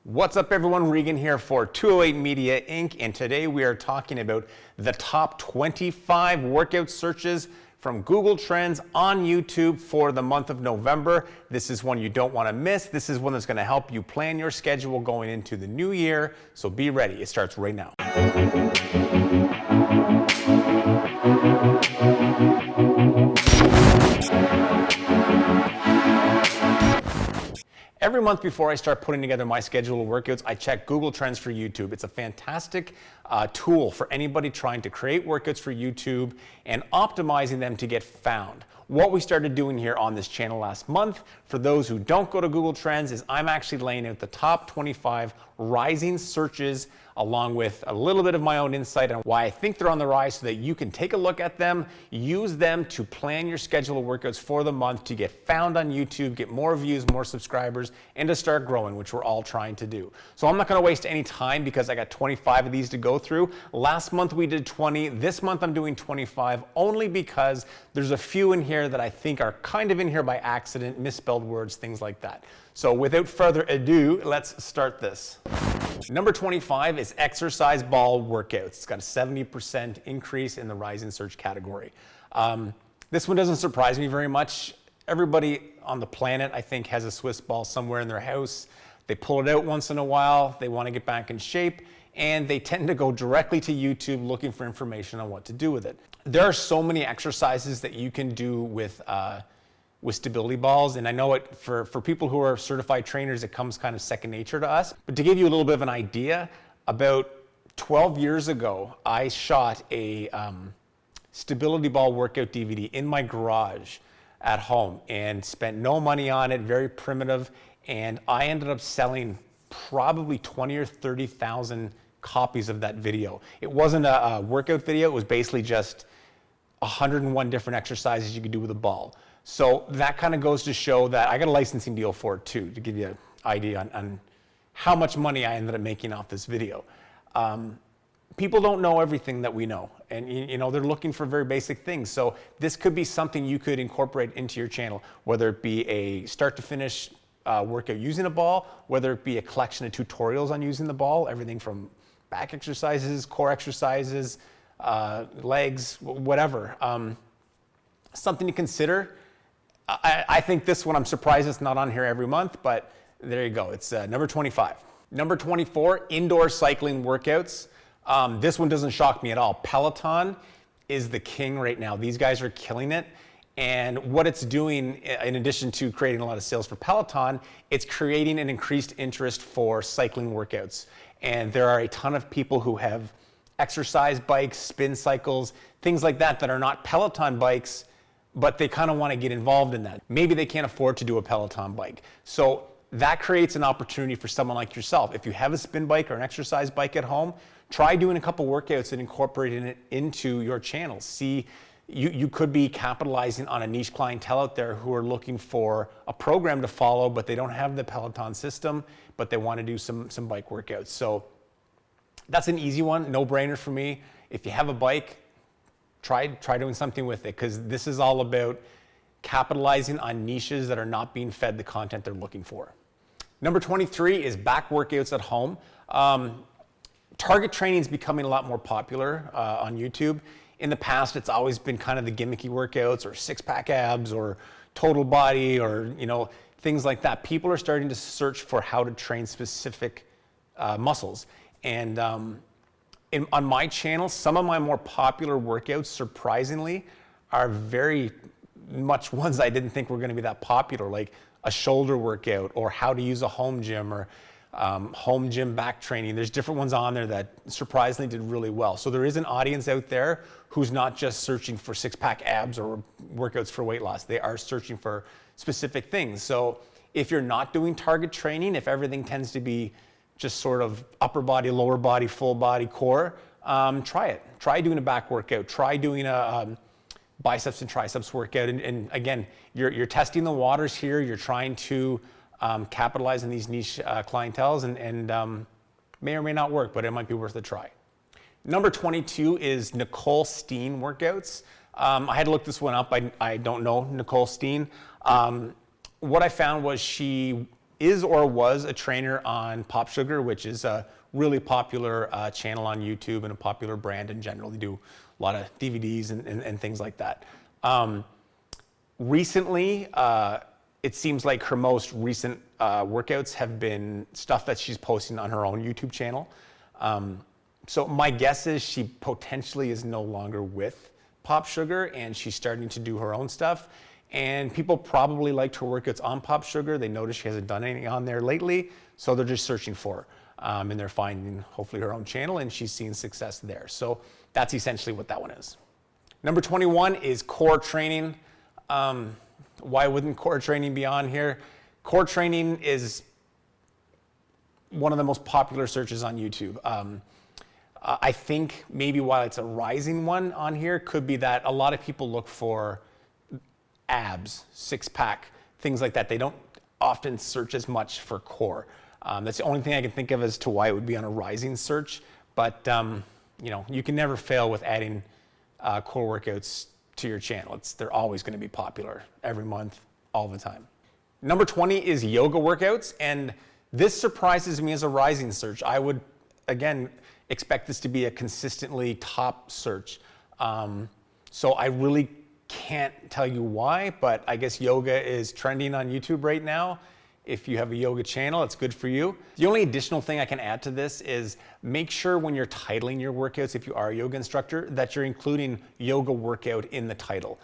What's up everyone, Regan here for 208 Media Inc. And today we are talking about the top 25 workout searches from Google Trends on YouTube for the month of November. This is one you don't want to miss. This is one that's going to help you plan your schedule going into the new year. So be ready. It starts right now. Every month before I start putting together my schedule of workouts, I check Google Trends for YouTube. It's a fantastic tool for anybody trying to create workouts for YouTube and optimizing them to get found. What we started doing here on this channel last month, for those who don't go to Google Trends, is I'm actually laying out the top 25 rising searches along with a little bit of my own insight on why I think they're on the rise so that you can take a look at them, use them to plan your schedule of workouts for the month to get found on YouTube, get more views, more subscribers, and to start growing, which we're all trying to do. So I'm not gonna waste any time because I got 25 of these to go through. Last month we did 20. This month I'm doing 25 only because there's a few in here that I think are kind of in here by accident, misspelled words, things like that. So without further ado, let's start this. Number 25 is exercise ball workouts. It's got a 70% increase in the rising search category. This one doesn't surprise me very much. Everybody on the planet, I think, has a Swiss ball somewhere in their house. They pull it out once in a while, they want to get back in shape, and they tend to go directly to YouTube looking for information on what to do with it. There are so many exercises that you can do with stability balls, and I know it for people who are certified trainers, it comes kind of second nature to us. But to give you a little bit of an idea, about 12 years ago, I shot a stability ball workout DVD in my garage at home and spent no money on it, very primitive, and I ended up selling probably 20 or 30,000 copies of that video. It wasn't a workout video, it was basically just 101 different exercises you could do with a ball. So that kind of goes to show that I got a licensing deal for it too, to give you an idea on how much money I ended up making off this video. People don't know everything that we know, and you know, they're looking for very basic things. So this could be something you could incorporate into your channel, whether it be a start to finish workout using a ball, whether it be a collection of tutorials on using the ball, everything from back exercises, core exercises, legs, whatever. Something to consider. I think this one, I'm surprised it's not on here every month, but there you go. It's number 25. Number 24, indoor cycling workouts. This one doesn't shock me at all. Peloton is the king right now. These guys are killing it. And what it's doing, in addition to creating a lot of sales for Peloton, it's creating an increased interest for cycling workouts. And there are a ton of people who have exercise bikes, spin cycles, things like that that are not Peloton bikes, but they kind of want to get involved in that. Maybe they can't afford to do a Peloton bike. So that creates an opportunity for someone like yourself. If you have a spin bike or an exercise bike at home, try doing a couple workouts and incorporating it into your channel. See, you could be capitalizing on a niche clientele out there who are looking for a program to follow, but they don't have the Peloton system, but they want to do some bike workouts. So that's an easy one, no brainer for me. If you have a bike, try doing something with it, because this is all about capitalizing on niches that are not being fed the content they're looking for. Number 23 is back workouts at home. Target training is becoming a lot more popular on YouTube. In the past, it's always been kind of the gimmicky workouts or six-pack abs or total body or things like that. People are starting to search for how to train specific muscles. And on my channel, some of my more popular workouts, surprisingly, are very much ones I didn't think were going to be that popular, like a shoulder workout or how to use a home gym or home gym back training. There's different ones on there that surprisingly did really well. So there is an audience out there who's not just searching for six-pack abs or workouts for weight loss. They are searching for specific things. So if you're not doing target training, if everything tends to be just sort of upper body, lower body, full body, core, try it. Try doing a back workout. Try doing a biceps and triceps workout. And again, you're testing the waters here. You're trying to capitalize on these niche clienteles and may or may not work, but it might be worth a try. Number 22 is NICOLE STEEN workouts. I had to look this one up. I don't know NICOLE STEEN. What I found was she is or was a trainer on Pop Sugar, which is a really popular channel on YouTube and a popular brand in general. They do a lot of DVDs and things like that. Recently, it seems like her most recent workouts have been stuff that she's posting on her own YouTube channel. So my guess is she potentially is no longer with Pop Sugar and she's starting to do her own stuff. And people probably liked her workouts on Pop Sugar. They noticed she hasn't done anything on there lately, so they're just searching for her. And they're finding hopefully her own channel, and she's seeing success there. So that's essentially what that one is. Number 21 is core training. Why wouldn't core training be on here? Core training is one of the most popular searches on YouTube. I think maybe why it's a rising one on here could be that a lot of people look for abs, six-pack, things like that. They don't often search as much for core. That's the only thing I can think of as to why it would be on a rising search. But you know, you can never fail with adding core workouts to your channel. They're always going to be popular every month, all the time. Number 20 is yoga workouts, and this surprises me as a rising search. I would, again, expect this to be a consistently top search. So I really can't tell you why, but I guess yoga is trending on YouTube right now. If you have a yoga channel, it's good for you. The only additional thing I can add to this is make sure when you're titling your workouts, if you are a yoga instructor, that you're including yoga workout in the title,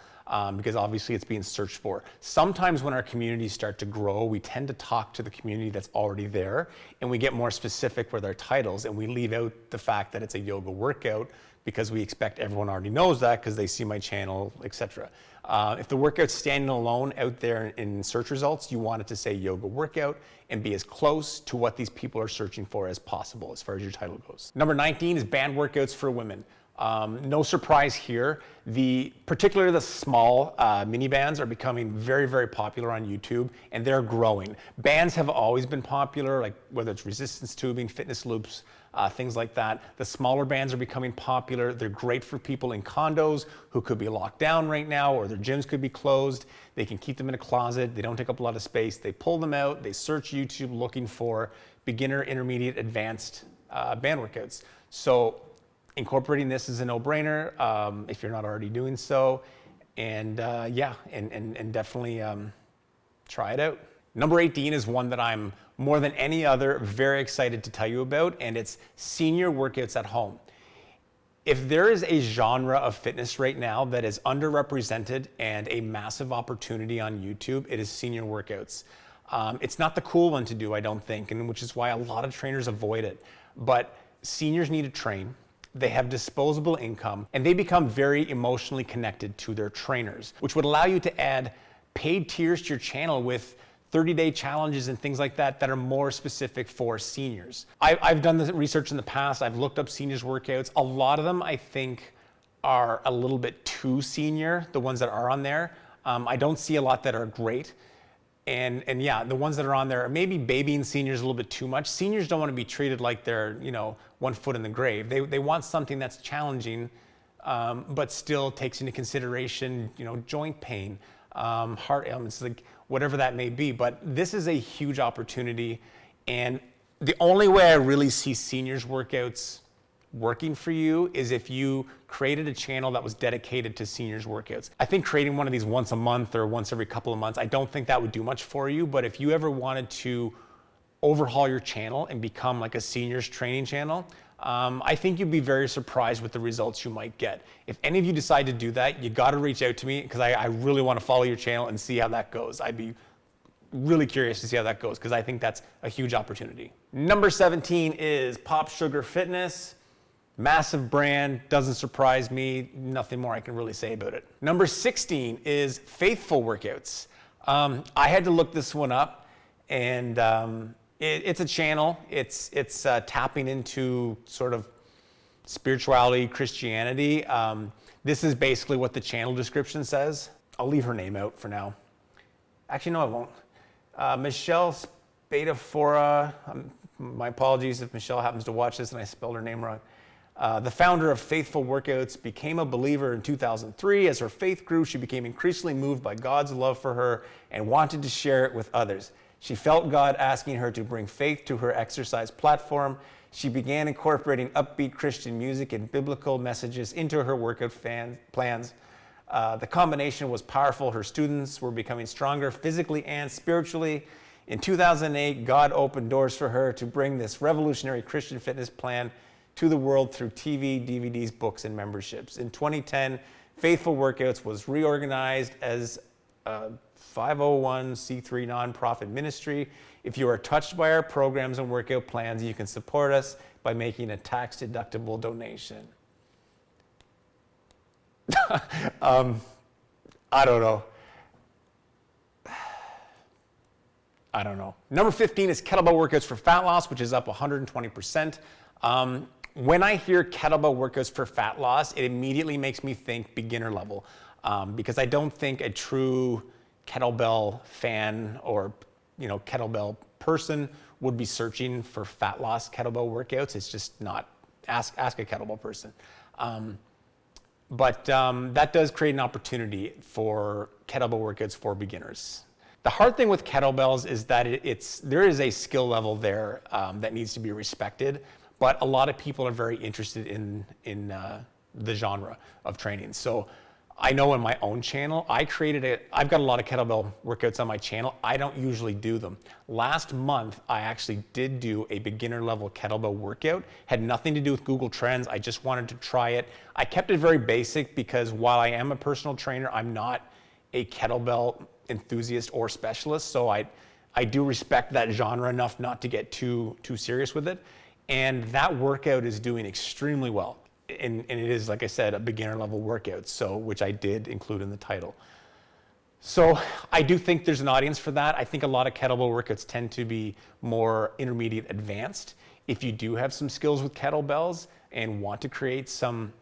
because obviously it's being searched for. Sometimes when our communities start to grow, we tend to talk to the community that's already there, and we get more specific with our titles, and we leave out the fact that it's a yoga workout because we expect everyone already knows that because they see my channel, etc. If the workout's standing alone out there in search results, you want it to say yoga workout and be as close to what these people are searching for as possible as far as your title goes. Number 19 is band workouts for women. No surprise here. Particularly the small mini bands are becoming very, very popular on YouTube, and they're growing. Bands have always been popular, like whether it's resistance tubing, fitness loops, things like that. The smaller bands are becoming popular. They're great for people in condos who could be locked down right now, or their gyms could be closed. They can keep them in a closet. They don't take up a lot of space. They pull them out. They search YouTube looking for beginner, intermediate, advanced band workouts. So incorporating this is a no-brainer if you're not already doing so. And yeah, and definitely try it out. Number 18 is one that I'm more than any other very excited to tell you about, and it's senior workouts at home. If there is a genre of fitness right now that is underrepresented and a massive opportunity on YouTube, it is senior workouts. It's not the cool one to do, I don't think, and which is why a lot of trainers avoid it. But seniors need to train. They have disposable income, and they become very emotionally connected to their trainers, which would allow you to add paid tiers to your channel with 30-day challenges and things like that that are more specific for seniors. I've done this research in the past. I've looked up seniors workouts. A lot of them I think are a little bit too senior, the ones that are on there. I don't see a lot that are great. And yeah, the ones that are on there are maybe babying seniors a little bit too much. Seniors don't want to be treated like they're, you know, 1 foot in the grave. They want something that's challenging, but still takes into consideration, you know, joint pain, heart ailments, like whatever that may be. But this is a huge opportunity, and the only way I really see seniors workouts working for you is if you created a channel that was dedicated to seniors workouts. I think creating one of these once a month or once every couple of months, I don't think that would do much for you. But if you ever wanted to overhaul your channel and become like a seniors training channel, I think you'd be very surprised with the results you might get. If any of you decide to do that, you got to reach out to me, because I really want to follow your channel and see how that goes. I'd be really curious to see how that goes, because I think that's a huge opportunity. Number 17 is Pop Sugar Fitness. Massive brand, doesn't surprise me, nothing more I can really say about it. Number 16 is Faithful Workouts. I had to look this one up, and it's a channel. It's tapping into sort of spirituality, Christianity. This is basically what the channel description says. I'll leave her name out for now. Actually, no, I won't. Michelle Spadafora, my apologies if Michelle happens to watch this and I spelled her name wrong. The founder of Faithful Workouts became a believer in 2003. As her faith grew, she became increasingly moved by God's love for her and wanted to share it with others. She felt God asking her to bring faith to her exercise platform. She began incorporating upbeat Christian music and biblical messages into her workout plans. The combination was powerful. Her students were becoming stronger physically and spiritually. In 2008, God opened doors for her to bring this revolutionary Christian fitness plan to the world through TV, DVDs, books, and memberships. In 2010, Faithful Workouts was reorganized as a 501c3 nonprofit ministry. If you are touched by our programs and workout plans, you can support us by making a tax-deductible donation. I don't know. Number 15 is kettlebell workouts for fat loss, which is up 120%. When I hear kettlebell workouts for fat loss, it immediately makes me think beginner level, because I don't think a true kettlebell fan or kettlebell person would be searching for fat loss kettlebell workouts. It's just not. Ask a kettlebell person. But that does create an opportunity for kettlebell workouts for beginners. The hard thing with kettlebells is that there is a skill level there that needs to be respected, but a lot of people are very interested in the genre of training. So I know in my own channel, I've got a lot of kettlebell workouts on my channel. I don't usually do them. Last month, I actually did do a beginner level kettlebell workout. Had nothing to do with Google Trends. I just wanted to try it. I kept it very basic because while I am a personal trainer, I'm not a kettlebell enthusiast or specialist. So I do respect that genre enough not to get too serious with it. And that workout is doing extremely well. And it is, like I said, a beginner level workout, which I did include in the title. So I do think there's an audience for that. I think a lot of kettlebell workouts tend to be more intermediate advanced. If you do have some skills with kettlebells and want to create some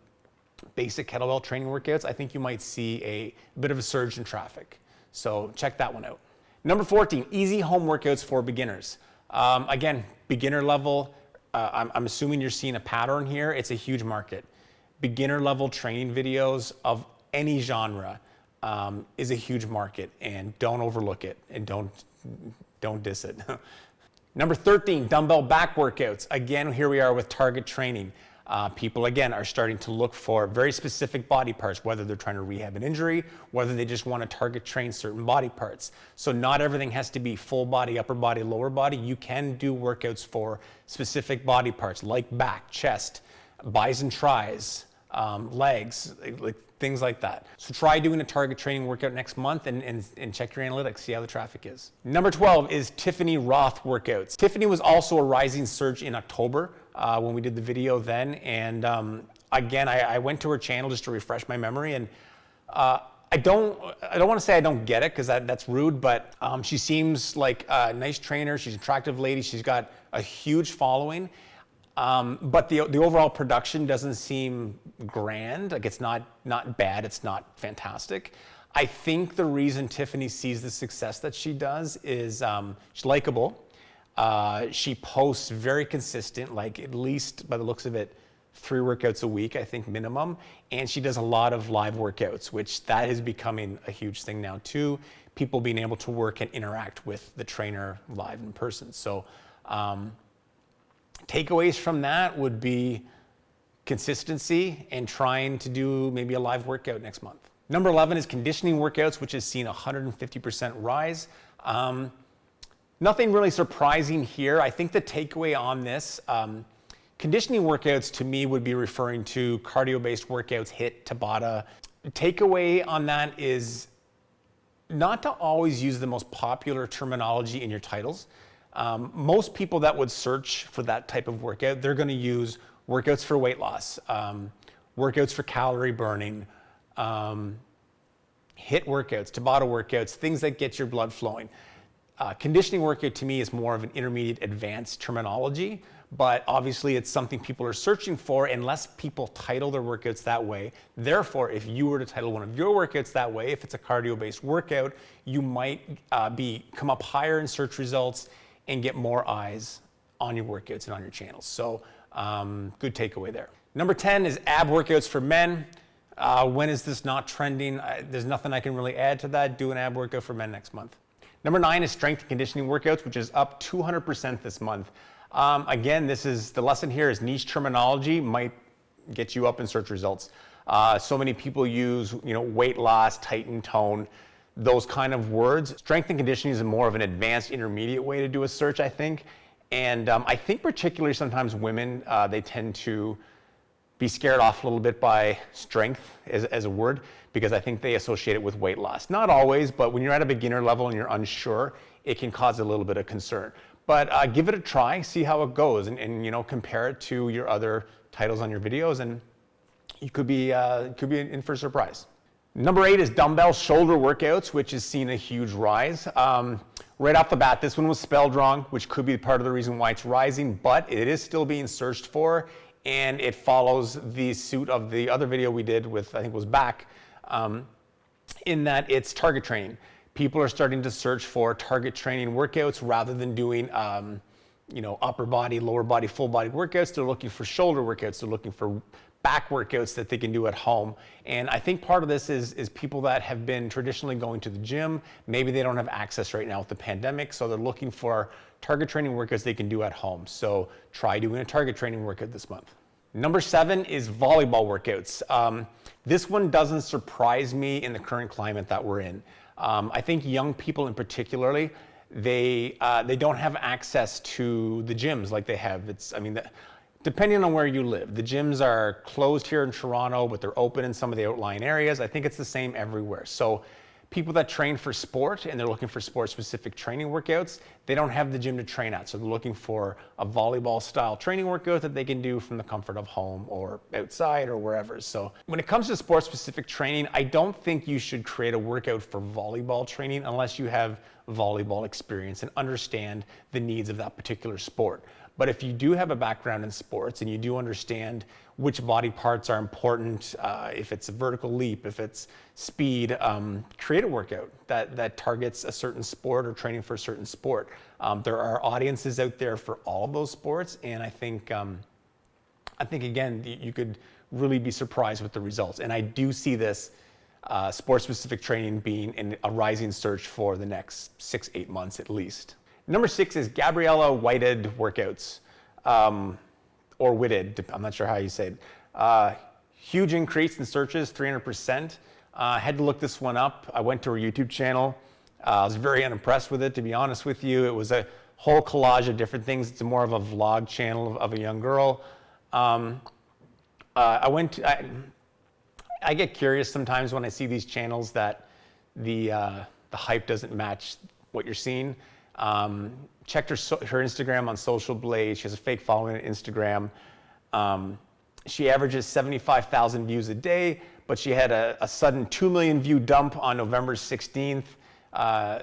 basic kettlebell training workouts, I think you might see a bit of a surge in traffic. So check that one out. Number 14, easy home workouts for beginners. Again, beginner level. I'm assuming you're seeing a pattern here. It's a huge market. Beginner level training videos of any genre is a huge market, and don't overlook it and don't diss it. Number 13, dumbbell back workouts. Again, here we are with target training. People, again, are starting to look for very specific body parts, whether they're trying to rehab an injury, whether they just want to target train certain body parts. So not everything has to be full body, upper body, lower body. You can do workouts for specific body parts like back, chest, bis and tris, legs, like things like that. So try doing a target training workout next month and check your analytics, see how the traffic is. Number 12 is Tiffany ROTHE workouts. Tiffany was also a rising surge in October when we did the video then. And again, I went to her channel just to refresh my memory. And I don't want to say I don't get it, because that's rude, but she seems like a nice trainer. She's an attractive lady. She's got a huge following. But the overall production doesn't seem grand. Like, it's not bad, it's not fantastic. I think the reason Tiffany sees the success that she does is she's likable. She posts very consistent, like at least by the looks of it, 3 workouts a week, I think minimum. And she does a lot of live workouts, which that is becoming a huge thing now too. People being able to work and interact with the trainer live in person. So takeaways from that would be consistency and trying to do maybe a live workout next month. Number 11 is conditioning workouts, which has seen a 150% rise. Nothing really surprising here. I think the takeaway on this, conditioning workouts to me would be referring to cardio-based workouts, HIIT, Tabata. The takeaway on that is not to always use the most popular terminology in your titles. Most people that would search for that type of workout, they're going to use workouts for weight loss, workouts for calorie burning, HIIT workouts, Tabata workouts, things that get your blood flowing. Conditioning workout to me is more of an intermediate advanced terminology, but obviously it's something people are searching for unless people title their workouts that way. Therefore, if you were to title one of your workouts that way, if it's a cardio-based workout, you might come up higher in search results and get more eyes on your workouts and on your channels. So good takeaway there. Number 10 is ab workouts for men. When is this not trending? There's nothing I can really add to that. Do an ab workout for men next month. Number 9 is strength and conditioning workouts, which is up 200% this month. Again, this is the lesson here is niche terminology might get you up in search results. So many people use, weight loss, tighten, tone, those kind of words. Strength and conditioning is more of an advanced intermediate way to do a search, I think. And I think particularly sometimes women, they tend to be scared off a little bit by strength as a word, because I think they associate it with weight loss. Not always, but when you're at a beginner level and you're unsure, it can cause a little bit of concern. But give it a try, see how it goes, and compare it to your other titles on your videos, and you could be in for a surprise. Number 8 is dumbbell shoulder workouts, which has seen a huge rise. Right off the bat, this one was spelled wrong, which could be part of the reason why it's rising, but it is still being searched for, and it follows the suit of the other video we did with, I think it was back, in that it's target training. People are starting to search for target training workouts rather than doing, upper body, lower body, full body workouts. They're looking for shoulder workouts. They're looking for back workouts that they can do at home. And I think part of this is people that have been traditionally going to the gym. Maybe they don't have access right now with the pandemic, so they're looking for target training workouts they can do at home. So try doing a target training workout this month. Number 7 is volleyball workouts. This one doesn't surprise me in the current climate that we're in. I think young people in particularly, they don't have access to the gyms like they have. Depending on where you live, the gyms are closed here in Toronto, but they're open in some of the outlying areas. I think it's the same everywhere. So people that train for sport and they're looking for sport-specific training workouts, they don't have the gym to train at. So they're looking for a volleyball-style training workout that they can do from the comfort of home or outside or wherever. So when it comes to sport-specific training, I don't think you should create a workout for volleyball training unless you have volleyball experience and understand the needs of that particular sport. But if you do have a background in sports and you do understand which body parts are important, if it's a vertical leap, if it's speed, create a workout that targets a certain sport or training for a certain sport. There are audiences out there for all of those sports, and I think again, you could really be surprised with the results. And I do see this sport-specific training being in a rising search for the next 6-8 months at least. Number 6 is Gabriella Whited workouts, or Witted, I'm not sure how you say it. Huge increase in searches, 300%. Had to look this one up. I went to her YouTube channel. I was very unimpressed with it, to be honest with you. It was a whole collage of different things. It's more of a vlog channel of a young girl. I get curious sometimes when I see these channels that the hype doesn't match what you're seeing. Checked her Instagram on Social Blade. She has a fake following on Instagram. She averages 75,000 views a day, but she had a sudden 2 million view dump on November 16th.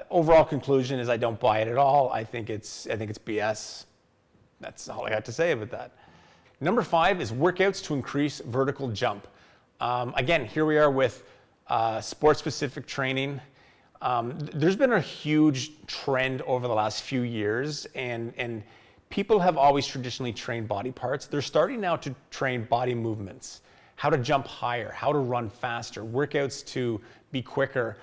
Overall conclusion is I don't buy it at all. I think it's BS. That's all I got to say about that. Number 5 is workouts to increase vertical jump. Again, here we are with sport-specific training. There's been a huge trend over the last few years, and people have always traditionally trained body parts. They're starting now to train body movements, how to jump higher, how to run faster, workouts to be quicker,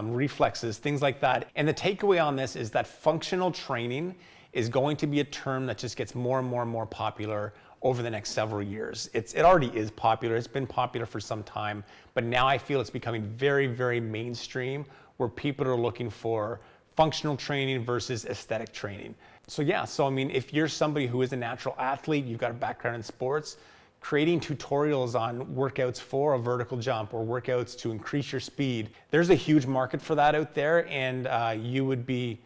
reflexes, things like that. And the takeaway on this is that functional training is going to be a term that just gets more and more and more popular over the next several years. It already is popular. It's been popular for some time, but now I feel it's becoming very, very mainstream, where people are looking for functional training versus aesthetic training. So if you're somebody who is a natural athlete, you've got a background in sports, creating tutorials on workouts for a vertical jump or workouts to increase your speed, there's a huge market for that out there, and it would be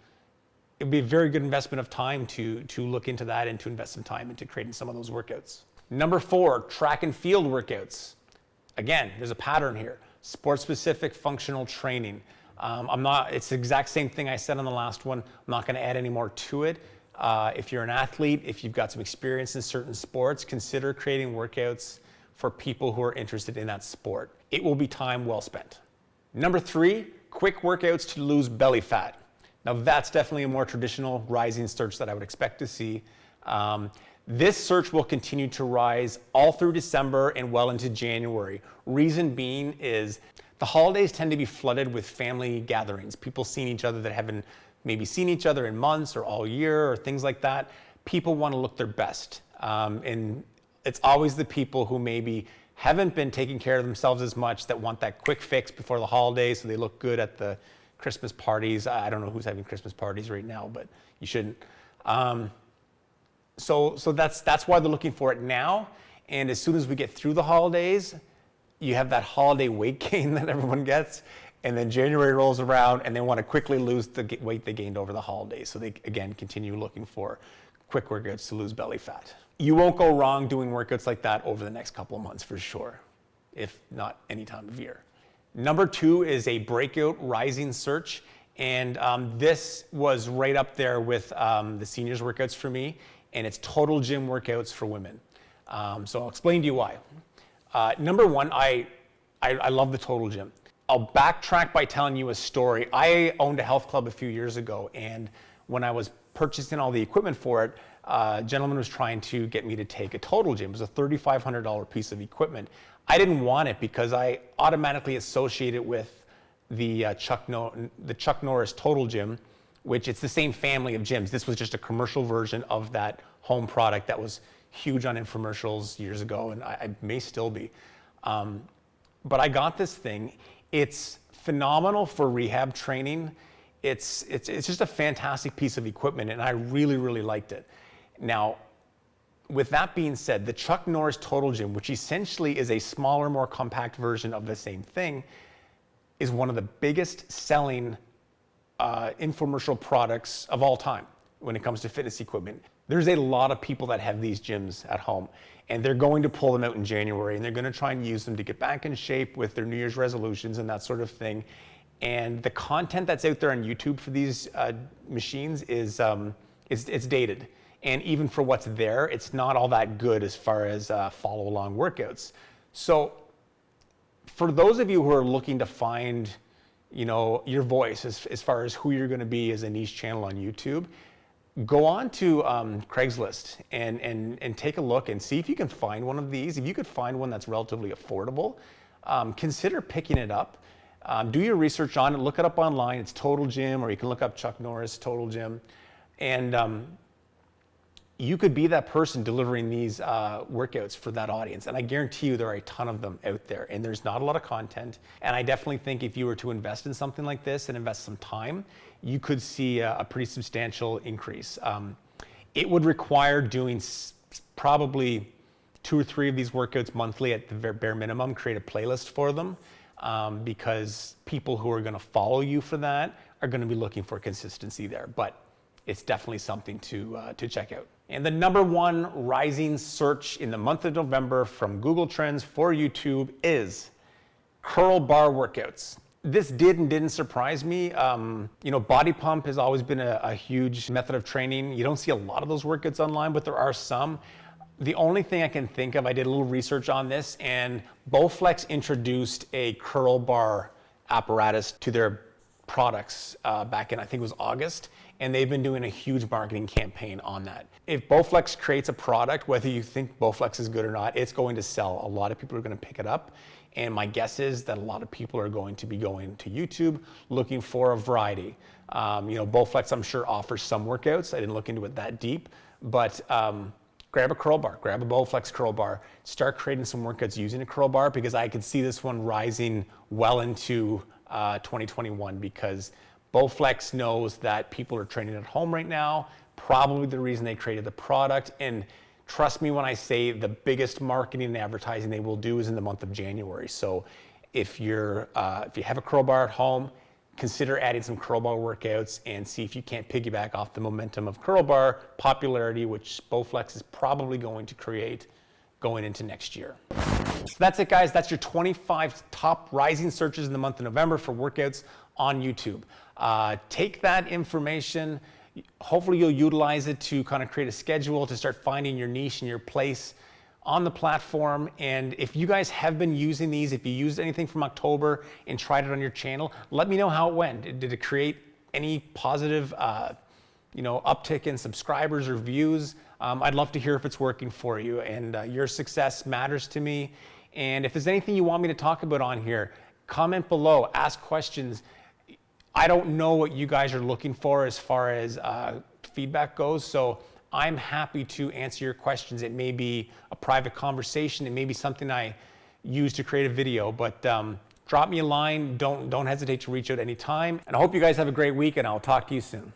a very good investment of time to look into that and to invest some time into creating some of those workouts. Number 4, track and field workouts. Again, there's a pattern here. Sport-specific functional training. It's the exact same thing I said on the last one. I'm not going to add any more to it. If you're an athlete, if you've got some experience in certain sports, consider creating workouts for people who are interested in that sport. It will be time well spent. Number 3, quick workouts to lose belly fat. Now that's definitely a more traditional rising search that I would expect to see. This search will continue to rise all through December and well into January. Reason being is the holidays tend to be flooded with family gatherings, people seeing each other that haven't maybe seen each other in months or all year or things like that. People want to look their best. And it's always the people who maybe haven't been taking care of themselves as much that want that quick fix before the holidays so they look good at the Christmas parties. I don't know who's having Christmas parties right now, but you shouldn't. So that's why they're looking for it now. And as soon as we get through the holidays, you have that holiday weight gain that everyone gets. And then January rolls around and they want to quickly lose the weight they gained over the holidays. So they, again, continue looking for quick workouts to lose belly fat. You won't go wrong doing workouts like that over the next couple of months for sure, if not any time of year. Number 2 is a breakout rising search. And this was right up there with the seniors workouts for me. And it's total gym workouts for women. So I'll explain to you why. Number 1, I love the total gym. I'll backtrack by telling you a story. I owned a health club a few years ago, and when I was purchasing all the equipment for it, a gentleman was trying to get me to take a total gym. It was a $3,500 piece of equipment. I didn't want it because I automatically associate it with the Chuck Norris Total Gym, which it's the same family of gyms. This was just a commercial version of that home product that was huge on infomercials years ago, and I may still be. But I got this thing. It's phenomenal for rehab training. It's just a fantastic piece of equipment, and I really, really liked it. Now, with that being said, the Chuck Norris Total Gym, which essentially is a smaller, more compact version of the same thing, is one of the biggest selling infomercial products of all time when it comes to fitness equipment. There's a lot of people that have these gyms at home, and they're going to pull them out in January, and they're going to try and use them to get back in shape with their New Year's resolutions and that sort of thing. And the content that's out there on YouTube for these machines is it's dated. And even for what's there, it's not all that good as far as follow along workouts. So for those of you who are looking to find, your voice as far as who you're going to be as a niche channel on YouTube, go on to Craigslist and take a look and see if you can find one of these. If you could find one that's relatively affordable, consider picking it up. Do your research on it, look it up online. It's Total Gym, or you can look up Chuck Norris Total Gym. And you could be that person delivering these workouts for that audience. And I guarantee you there are a ton of them out there, and there's not a lot of content. And I definitely think if you were to invest in something like this and invest some time, you could see a pretty substantial increase. It would require doing probably 2 or 3 of these workouts monthly at the bare minimum, create a playlist for them, because people who are going to follow you for that are going to be looking for consistency there. But it's definitely something to check out. And the number 1 rising search in the month of November from Google Trends for YouTube is curl bar workouts. This did and didn't surprise me. Body pump has always been a huge method of training. You don't see a lot of those workouts online, but there are some. The only thing I can think of, I did a little research on this, and Bowflex introduced a curl bar apparatus to their products back in, I think it was August, and they've been doing a huge marketing campaign on that. If Bowflex creates a product, whether you think Bowflex is good or not, it's going to sell. A lot of people are going to pick it up, and my guess is that a lot of people are going to be going to YouTube looking for a variety. Bowflex, I'm sure, offers some workouts. I didn't look into it that deep, but grab a curl bar, grab a Bowflex curl bar, start creating some workouts using a curl bar, because I could see this one rising well into 2021, because Bowflex knows that people are training at home right now, probably the reason they created the product. And trust me when I say the biggest marketing and advertising they will do is in the month of January. So if you have a curl bar at home, consider adding some curl bar workouts and see if you can't piggyback off the momentum of curl bar popularity, which Bowflex is probably going to create going into next year. So that's it, guys. That's your 25 top rising searches in the month of November for workouts on YouTube. Take that information. Hopefully you'll utilize it to kind of create a schedule to start finding your niche and your place on the platform. And if you guys have been using these, if you used anything from October and tried it on your channel, let me know how it went. Did it create any positive uptick in subscribers or views? I'd love to hear if it's working for you, and your success matters to me. And if there's anything you want me to talk about on here, comment below, ask questions. I don't know what you guys are looking for as far as feedback goes, so I'm happy to answer your questions. It may be a private conversation, it may be something I use to create a video, but drop me a line, don't hesitate to reach out anytime. And I hope you guys have a great week, and I'll talk to you soon.